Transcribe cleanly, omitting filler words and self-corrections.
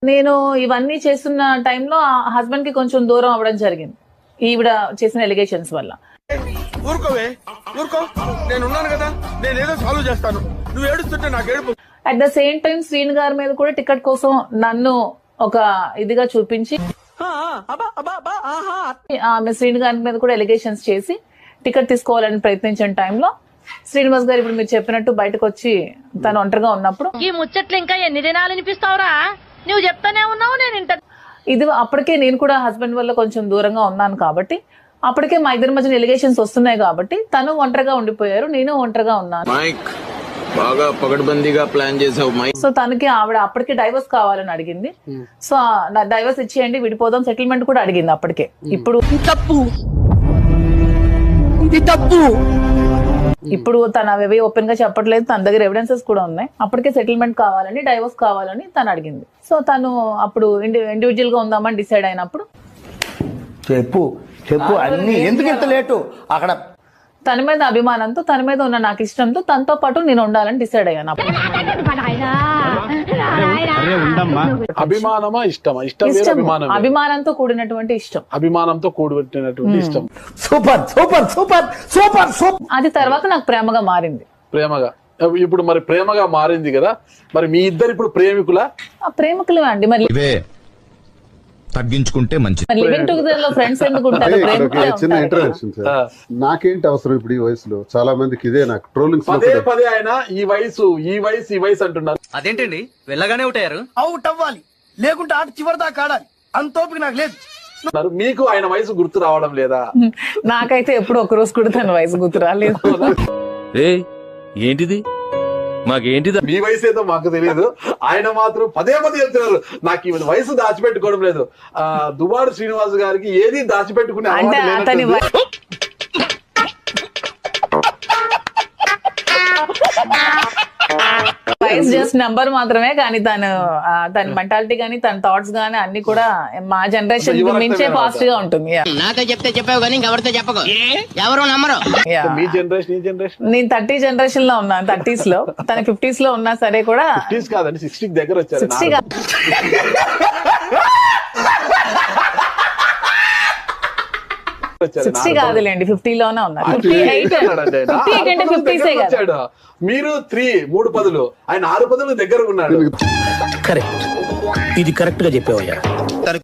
నేను ఇవన్నీ చేస్తున్న టైంలో హస్బెండ్ కి కొంచెం దూరం అవ్వడం జరిగింది ఈవిడ చేసిన ఎలిగేషన్స్ వల్ల. ఊరుకోవే ఊరుకో, నేను ఉన్నాను కదా, నేను ఏదో సాల్వ్ చేస్తాను, నువ్వు ఏడుస్తుంటే నాకు ఏడుపు. At the same time Srinu గారి మీద కూడా టికెట్ కోసం నన్ను ఒక ఇదిగా చూపించి ఆమె శ్రీను గారి మీద కూడా ఎలిగేషన్స్ చేసి టికెట్ తీసుకోవాలని ప్రయత్నించిన టైంలో శ్రీనివాస్ గారు ఇప్పుడు మీరు చెప్పినట్టు బయటకు వచ్చి తను ఒంటరిగా ఉన్నప్పుడు ఈ ముచ్చట్లు ఇంకా ఎన్ని దినాలు వినిపిస్తావురా, నువ్వు చెప్తానే ఉన్నావు నేను ఇంట. ఇది అప్పటికే నేను కూడా హస్బెండ్ వల్ల కొంచెం దూరంగా ఉన్నాను కాబట్టి అప్పటికే మా ఇద్దరి మధ్యన ఎలిగేషన్స్ వస్తున్నాయి కాబట్టి తను ఒంటరిగా ఉండిపోయారు, నేను ఒంటరిగా ఉన్నాను. బాగా పగడ్బందీగా ప్లాన్ చేసావు మైక్. సో తనకి ఆవిడ అప్పటికే డైవర్స్ కావాలని అడిగింది. సో డైవర్స్ ఇచ్చేయండి, విడిపోదాం, సెటిల్మెంట్ కూడా అడిగింది అప్పటికే. ఇప్పుడు తప్పు, ఇది తప్పు. ఇప్పుడు తను అవి ఓపెన్ గా చెప్పట్లేదు, తన దగ్గర ఎవిడెన్సెస్ కూడా ఉన్నాయి. అప్పటికే సెటిల్మెంట్ కావాలని, డైవర్స్ కావాలని తను అడిగింది. సో తను అప్పుడు ఇండివిజువల్ గా ఉందామని డిసైడ్ అయినప్పుడు చెప్పు చెప్పు అన్ని ఎందుకు ఇంత లేటు అక్కడ తన మీద అభిమానంతో, తన మీద ఉన్న నాకు ఇష్టంతో తనతో పాటు నేను ఉండాలని డిసైడ్ అయ్యాను. అభిమానమా ఇష్టమా? ఇష్టం అభిమానంతో కూడినటువంటి ఇష్టం, అభిమానంతో కూడినటువంటి ఇష్టం. Super super super super super. అది తర్వాత నాకు ప్రేమగా మారింది. ప్రేమగా ఇప్పుడు మరి ప్రేమగా మారింది కదా, మరి మీ ఇద్దరు ఇప్పుడు ప్రేమికులా? ప్రేమికులు అండి. మరి తగ్గించుకుంటే మంచిది. లివింగ్ టుగెదర్ లో ఫ్రెండ్స్ ఎందుకు ఉంటారు? చిన్న ఇంటర్వెన్షన్ సార్, నాకేంటి అవసరం ఇప్పుడు ఈ వయసులో? చాలా మందికి ఇదే నాకు ట్రోలింగ్స్ పదే ఆయన ఈ వయసు అంటున్నారు. అదేంటండి వెళ్ళగానే ఉంటారు? అవుట్ అవ్వాలి, లేకుంటే ఆట చివరి దాకా ఆడాలి, అంతోపిక నాకు లేదు. మీకు ఆయన వయసు గుర్తు రావడం లేదా? నాకైతే ఎప్పుడు ఒక రోజు కూడా తన వయసు గుర్తు రాలేదు. ఏంటిది మాకేంటిది? మీ వయసు ఏదో మాకు తెలియదు, ఆయన మాత్రం పదే చెప్తున్నారు నాకు ఈ వయసు దాచిపెట్టుకోవడం లేదు. దుబాడు శ్రీనివాస్ గారికి ఏది దాచిపెట్టుకునే అంటే అతని వయసు జస్ట్ నంబర్ మాత్రమే, కానీ తన మెంటాలిటీ గానీ తన థాట్స్ గానీ అన్ని కూడా మా జనరేషన్ మించే ఫాస్ట్ గా ఉంటుంది. నాతో చెప్తే చెప్పావు కానీ ఎవరితో చెప్పకు, ఎవరు నమ్మరు. మీ జనరేషన్ ఈ జనరేషన్ నేను 30 జనరేషన్ లో ఉన్నాను, 30s లో, తన 50s లో ఉన్నా సరే కూడా 50s కాదండి 60 దగ్గర వచ్చారు. 60 కాదులేండి, 50 లోనే ఉన్నారు. 58 అంటే 50s వచ్చాడు. మీరు 3 పదులు, ఆయన 6 పదులు దగ్గర ఉన్నాడు. కరెక్ట్, ఇది కరెక్ట్ గా చెప్పావయ్యా.